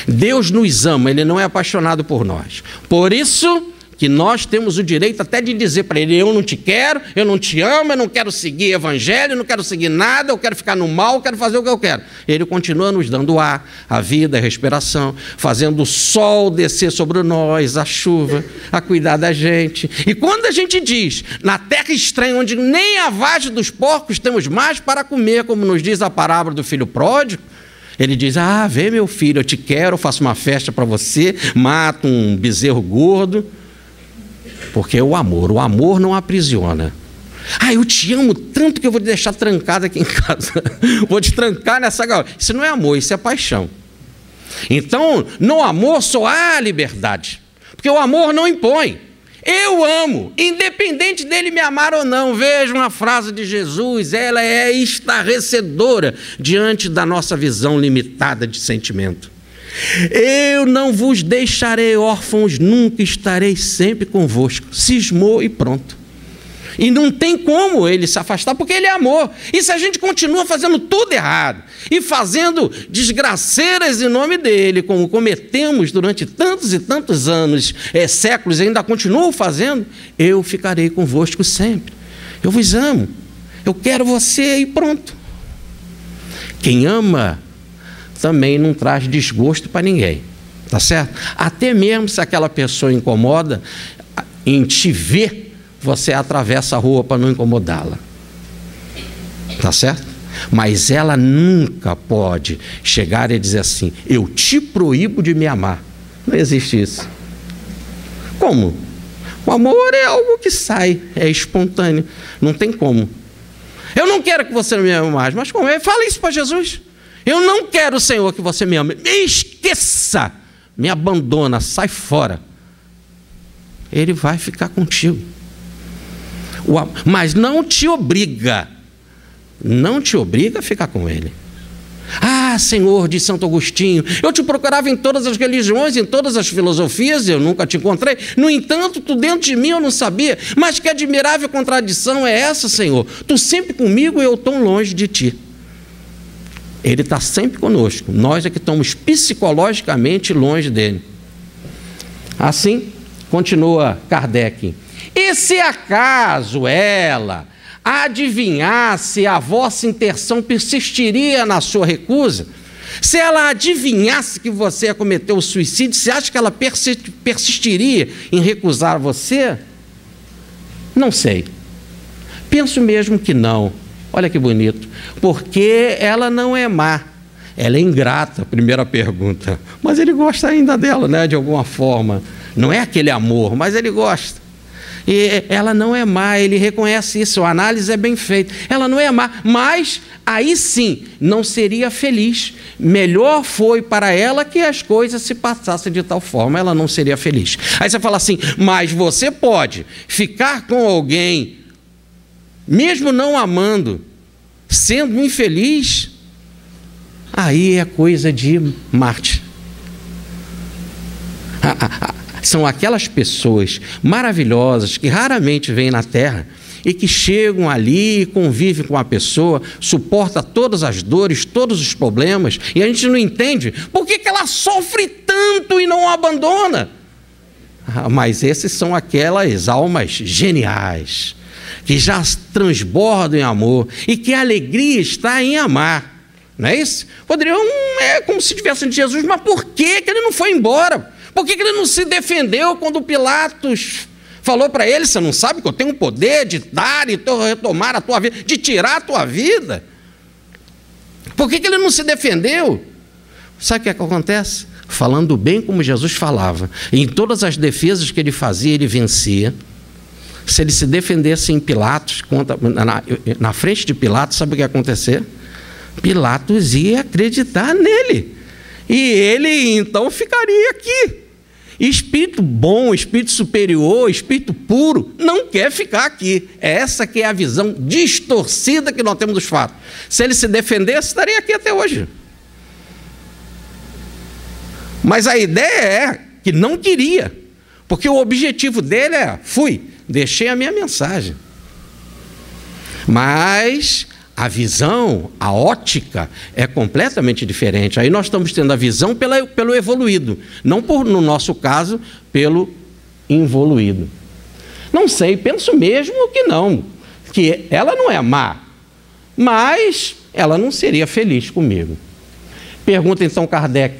A: Deus nos ama, Ele não é apaixonado por nós. Por isso que nós temos o direito até de dizer para Ele: eu não te quero, eu não te amo, eu não quero seguir evangelho, eu não quero seguir nada, eu quero ficar no mal, eu quero fazer o que eu quero. Ele continua nos dando o ar, a vida, a respiração, fazendo o sol descer sobre nós, a chuva, a cuidar da gente. E quando a gente diz: na terra estranha, onde nem a vagem dos porcos temos mais para comer, como nos diz a parábola do filho pródigo, Ele diz: vem meu filho, eu te quero, eu faço uma festa para você, mato um bezerro gordo. Porque o amor não aprisiona. Eu te amo tanto que eu vou te deixar trancado aqui em casa. Vou te trancar nessa gaiola. Isso não é amor, isso é paixão. Então, no amor só há liberdade. Porque o amor não impõe. Eu amo, independente dele me amar ou não. Veja uma frase de Jesus, ela é estarrecedora diante da nossa visão limitada de sentimento. Eu não vos deixarei órfãos, nunca estarei sempre convosco. Cismou e pronto. E não tem como ele se afastar, porque ele é amor. E se a gente continua fazendo tudo errado e fazendo desgraceiras em nome dele, como cometemos durante tantos e tantos anos, séculos, e ainda continuo fazendo, eu ficarei convosco sempre. Eu vos amo, eu quero você e pronto. Quem ama também não traz desgosto para ninguém, tá certo? Até mesmo se aquela pessoa incomoda em te ver, você atravessa a rua para não incomodá-la, tá certo? Mas ela nunca pode chegar e dizer assim: eu te proíbo de me amar. Não existe isso. Como? O amor é algo que sai, é espontâneo, não tem como. Eu não quero que você me ame mais, mas como? Fala isso para Jesus. Eu não quero, Senhor, que você me ame. Me esqueça, me abandona, sai fora. Ele vai ficar contigo. Mas não te obriga a ficar com ele. Ah, Senhor, diz Santo Agostinho, eu te procurava em todas as religiões, em todas as filosofias, eu nunca te encontrei. No entanto, tu dentro de mim eu não sabia. Mas que admirável contradição é essa, Senhor? Tu sempre comigo e eu tão longe de ti. Ele está sempre conosco. Nós é que estamos psicologicamente longe dele. Assim, continua Kardec. E se acaso ela adivinhasse a vossa intenção, persistiria na sua recusa? Se ela adivinhasse que você ia cometer o suicídio, você acha que ela persistiria em recusar você? Não sei. Penso mesmo que não. Olha que bonito. Porque ela não é má. Ela é ingrata, primeira pergunta. Mas ele gosta ainda dela, né, de alguma forma. Não é aquele amor, mas ele gosta. E ela não é má, ele reconhece isso, a análise é bem feita. Ela não é má, mas aí sim, não seria feliz. Melhor foi para ela que as coisas se passassem de tal forma, ela não seria feliz. Aí você fala assim, mas você pode ficar com alguém, mesmo não amando, sendo infeliz? Aí é coisa de Marte. São aquelas pessoas maravilhosas que raramente vêm na Terra e que chegam ali, convivem com a pessoa, suporta todas as dores, todos os problemas, e a gente não entende por que ela sofre tanto e não a abandona. Mas esses são aquelas almas geniais, que já transbordam em amor e que a alegria está em amar. Não é isso? Poderiam, é como se estivessem de Jesus, mas por que ele não foi embora? Por que ele não se defendeu quando Pilatos falou para ele: você não sabe que eu tenho o poder de dar e retomar a tua vida, de tirar a tua vida? Por que ele não se defendeu? Sabe o que acontece? Falando bem como Jesus falava, em todas as defesas que ele fazia, ele vencia. Se ele se defendesse em Pilatos, na frente de Pilatos, sabe o que ia acontecer? Pilatos ia acreditar nele. E ele então ficaria aqui. Espírito bom, espírito superior, espírito puro, não quer ficar aqui. Essa que é a visão distorcida que nós temos dos fatos. Se ele se defendesse, estaria aqui até hoje. Mas a ideia é que não queria, porque o objetivo dele é: deixei a minha mensagem. Mas a visão, a ótica é completamente diferente. Aí nós estamos tendo a visão pelo evoluído, não no nosso caso, pelo involuído. Não sei, penso mesmo que não, que ela não é má, mas ela não seria feliz comigo. Pergunta então Kardec: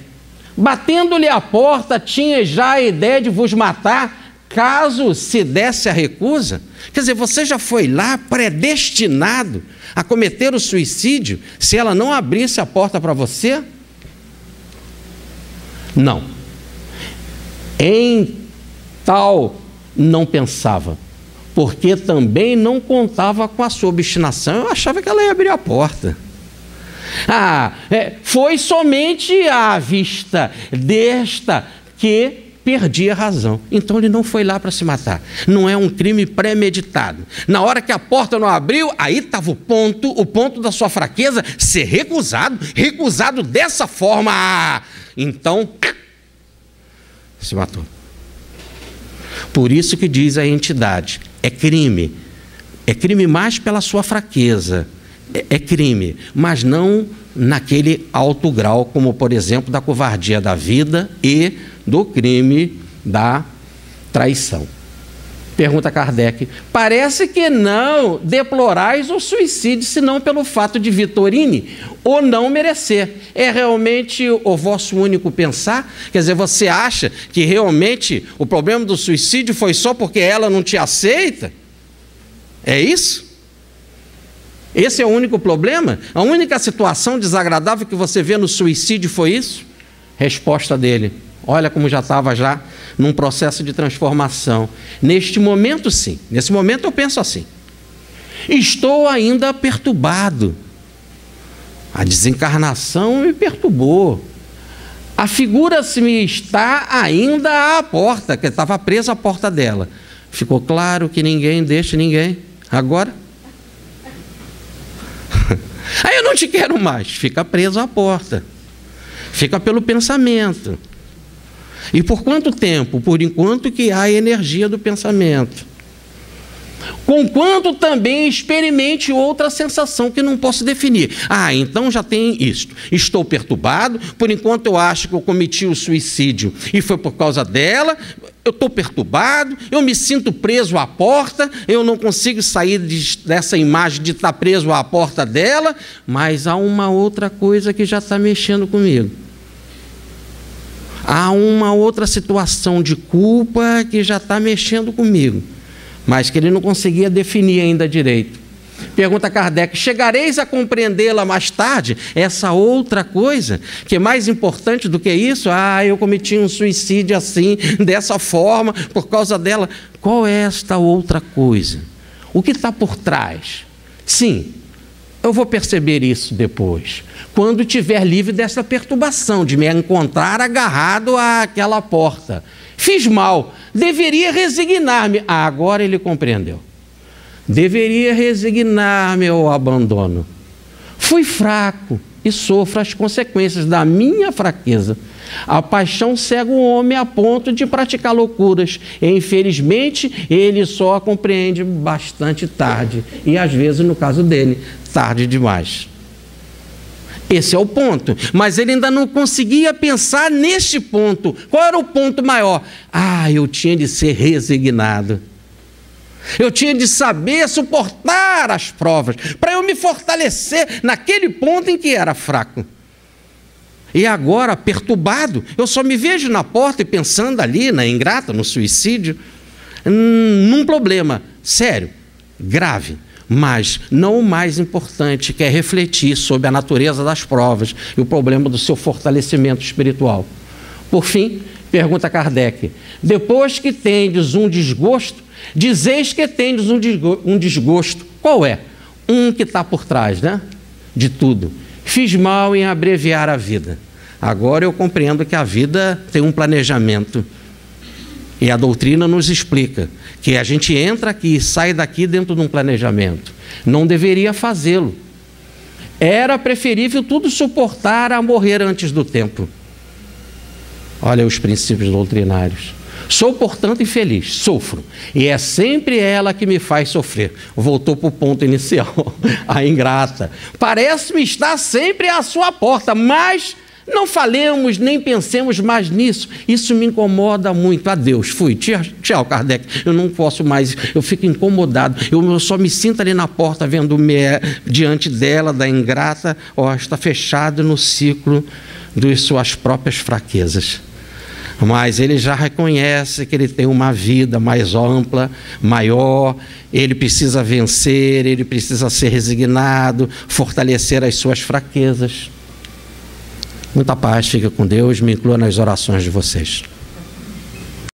A: batendo-lhe a porta, tinha já a ideia de vos matar, caso se desse a recusa? Quer dizer, você já foi lá predestinado a cometer o suicídio se ela não abrisse a porta para você? Não. Em tal não pensava, porque também não contava com a sua obstinação. Eu achava que ela ia abrir a porta. Foi somente à vista desta que perdi a razão. Então ele não foi lá para se matar. Não é um crime premeditado. Na hora que a porta não abriu, aí estava o ponto da sua fraqueza ser recusado dessa forma. Então, se matou. Por isso que diz a entidade, é crime mais pela sua fraqueza, é crime, mas não naquele alto grau, como por exemplo da covardia da vida e do crime da traição. Pergunta Kardec: parece que não deplorais o suicídio, senão pelo fato de Vitorine ou não merecer. É realmente o vosso único pensar? Quer dizer, você acha que realmente o problema do suicídio foi só porque ela não te aceita? É isso? Esse é o único problema? A única situação desagradável que você vê no suicídio foi isso? Resposta dele: olha como já estava num processo de transformação. Neste momento, sim. Nesse momento eu penso assim. Estou ainda perturbado. A desencarnação me perturbou. A figura-se me está ainda à porta, que estava presa à porta dela. Ficou claro que ninguém deixa ninguém. Agora? Aí eu não te quero mais. Fica preso à porta. Fica pelo pensamento. E por quanto tempo? Por enquanto que há energia do pensamento. Conquanto também experimente outra sensação que não posso definir. Então já tem isto. Estou perturbado, por enquanto eu acho que eu cometi o suicídio e foi por causa dela. Eu estou perturbado, eu me sinto preso à porta, eu não consigo sair dessa imagem de estar preso à porta dela, mas há uma outra coisa que já está mexendo comigo. Há uma outra situação de culpa que já está mexendo comigo, mas que ele não conseguia definir ainda direito. Pergunta Kardec: chegareis a compreendê-la mais tarde? Essa outra coisa, que é mais importante do que isso? Eu cometi um suicídio assim, dessa forma, por causa dela. Qual é esta outra coisa? O que está por trás? Sim, eu vou perceber isso depois, quando estiver livre dessa perturbação, de me encontrar agarrado àquela porta. Fiz mal, deveria resignar-me. Agora ele compreendeu. Deveria resignar-me ao abandono. Fui fraco e sofro as consequências da minha fraqueza. A paixão cega o homem a ponto de praticar loucuras. E, infelizmente, ele só a compreende bastante tarde. E, às vezes, no caso dele, tarde demais. Esse é o ponto. Mas ele ainda não conseguia pensar neste ponto. Qual era o ponto maior? Eu tinha de ser resignado. Eu tinha de saber suportar as provas, para eu me fortalecer naquele ponto em que era fraco. E agora, perturbado, eu só me vejo na porta e pensando ali, na ingrata, no suicídio, num problema sério, grave, mas não o mais importante, que é refletir sobre a natureza das provas e o problema do seu fortalecimento espiritual. Por fim, pergunta Kardec: depois que tendes um desgosto, dizeis que tendes um desgosto. Qual é? Um que está por trás, de tudo. Fiz mal em abreviar a vida. Agora eu compreendo que a vida tem um planejamento. E a doutrina nos explica que a gente entra aqui e sai daqui dentro de um planejamento. Não deveria fazê-lo. Era preferível tudo suportar a morrer antes do tempo. Olha os princípios doutrinários. Sou, portanto, infeliz, sofro, e é sempre ela que me faz sofrer. Voltou para o ponto inicial, a ingrata. Parece-me estar sempre à sua porta, mas não falemos nem pensemos mais nisso. Isso me incomoda muito. Adeus, fui. Tchau, Kardec. Eu não posso mais, eu fico incomodado. Eu só me sinto ali na porta, vendo-me diante dela, da ingrata. Está fechado no ciclo de suas próprias fraquezas. Mas ele já reconhece que ele tem uma vida mais ampla, maior, ele precisa vencer, ele precisa ser resignado, fortalecer as suas fraquezas. Muita paz, fica com Deus, me inclua nas orações de vocês.